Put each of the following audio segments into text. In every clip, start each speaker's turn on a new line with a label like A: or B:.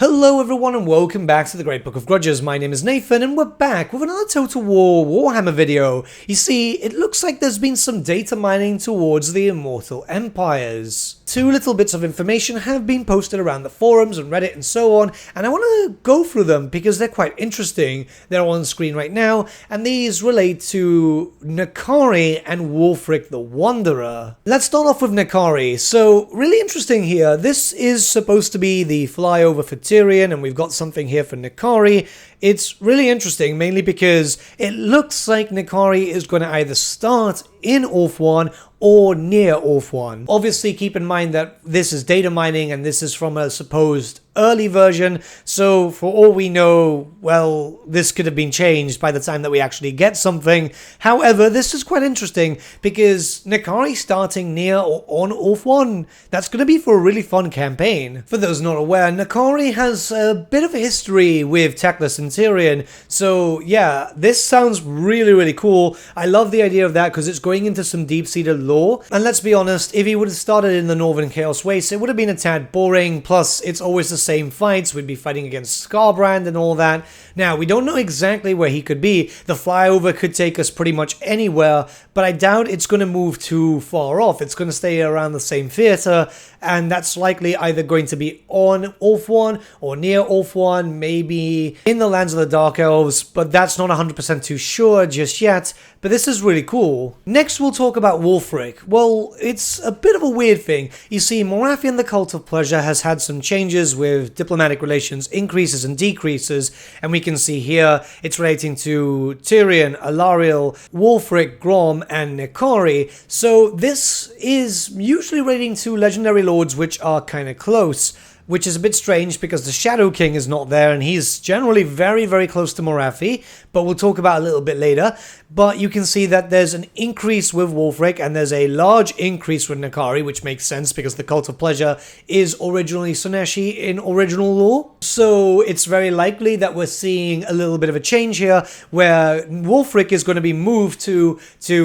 A: Hello everyone and welcome back to the Great Book of Grudges. My name is Nathan and we're back with another Total War Warhammer video. You see, it looks like there's been some data mining towards the Immortal Empires. Two little bits of information have been posted around the forums and Reddit and so on, and I want to go through them because they're quite interesting. They're on screen right now, and these relate to Nakari and Wulfrik the Wanderer. Let's start off with Nakari. So, really interesting here. This is supposed to be the flyover for Tyrion, and we've got something here for Nakari. It's really interesting, mainly because it looks like Nakari is going to either start in Ulthuan or near Ulthuan. Obviously, keep in mind that this is data mining and this is from a supposed early version, so for all we know, well, this could have been changed by the time that we actually get something. However, this is quite interesting because Nakari starting near or on Ulthuan, that's going to be for a really fun campaign. For those not aware, Nakari has a bit of a history with Teclis and Tyrion, so yeah, this sounds really cool. I love the idea of that because it's going into some deep-seated lore, and let's be honest, if he would have started in the Northern Chaos Waste, it would have been a tad boring, plus it's always the same fights. We'd be fighting against Scarbrand and all that. Now, we don't know exactly where he could be. The flyover could take us pretty much anywhere, but I doubt it's going to move too far off. It's going to stay around the same theater, and that's likely either going to be on Ulthuan or near Ulthuan, maybe in the lands of the Dark Elves, but that's not 100% too sure just yet. But this is really cool. Next, we'll talk about Wulfrik. Well, it's a bit of a weird thing. You see, Morathian the Cult of Pleasure has had some changes with diplomatic relations increases and decreases, and we can see here it's relating to Tyrion, Alariel, Wulfrik, Grom, and Nakari. So this is usually relating to legendary lords which are kind of close, which is a bit strange because the Shadow King is not there and he's generally very close to Morathi, but we'll talk about a little bit later. But you can see that there's an increase with Wulfrik and there's a large increase with Nakari, which makes sense because the Cult of Pleasure is originally Soneshi in original lore. So it's very likely that we're seeing a little bit of a change here where Wulfrik is going to be moved to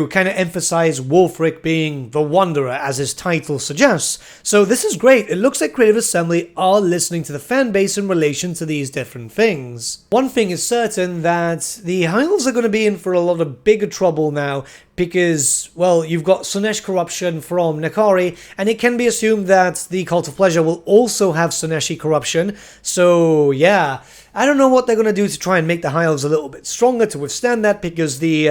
A: kind of emphasize Wulfrik being the Wanderer as his title suggests. So this is great. It looks like Creative Assembly are listening to the fan base in relation to these different things. One thing is certain, that the Hiles are going to be in for a lot of bigger trouble now because, well, you've got Sonesh corruption from Nakari, and it can be assumed that the Cult of Pleasure will also have Soneshi corruption. So yeah, I don't know what they're going to do to try and make the Hiles a little bit stronger to withstand that, because the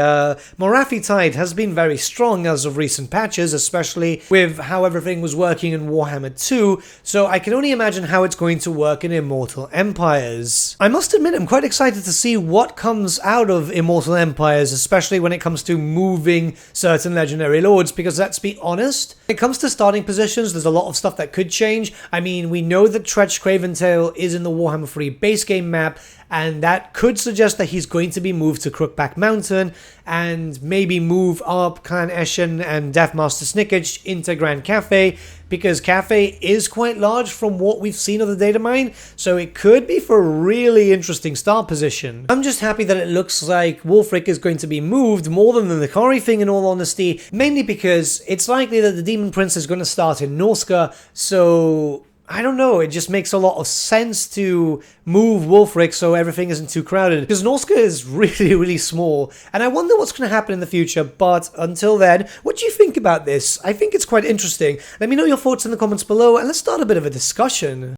A: Morathi tide has been very strong as of recent patches, especially with how everything was working in Warhammer 2, so I can only imagine how it's going to work in Immortal Empires. I must admit, I'm quite excited to see what comes out of Immortal Empires, especially when it comes to moving certain legendary lords, because let's be honest, when it comes to starting positions, there's a lot of stuff that could change. I mean, we know that Tretch Craventail is in the Warhammer 3 base game map, and that could suggest that he's going to be moved to Crookback Mountain and maybe move up Clan Eshen and Deathmaster Snickage into Grand Cafe, because Cafe is quite large from what we've seen of the data mine, so it could be for a really interesting start position. I'm just happy that it looks like Wulfrik is going to be moved more than the Nakari thing, in all honesty, mainly because it's likely that the Demon Prince is going to start in Norska, so I don't know, it just makes a lot of sense to move Wulfrik so everything isn't too crowded, because Norska is really small, and I wonder what's going to happen in the future. But until then, what do you think about this? I think it's quite interesting. Let me know your thoughts in the comments below, and let's start a bit of a discussion.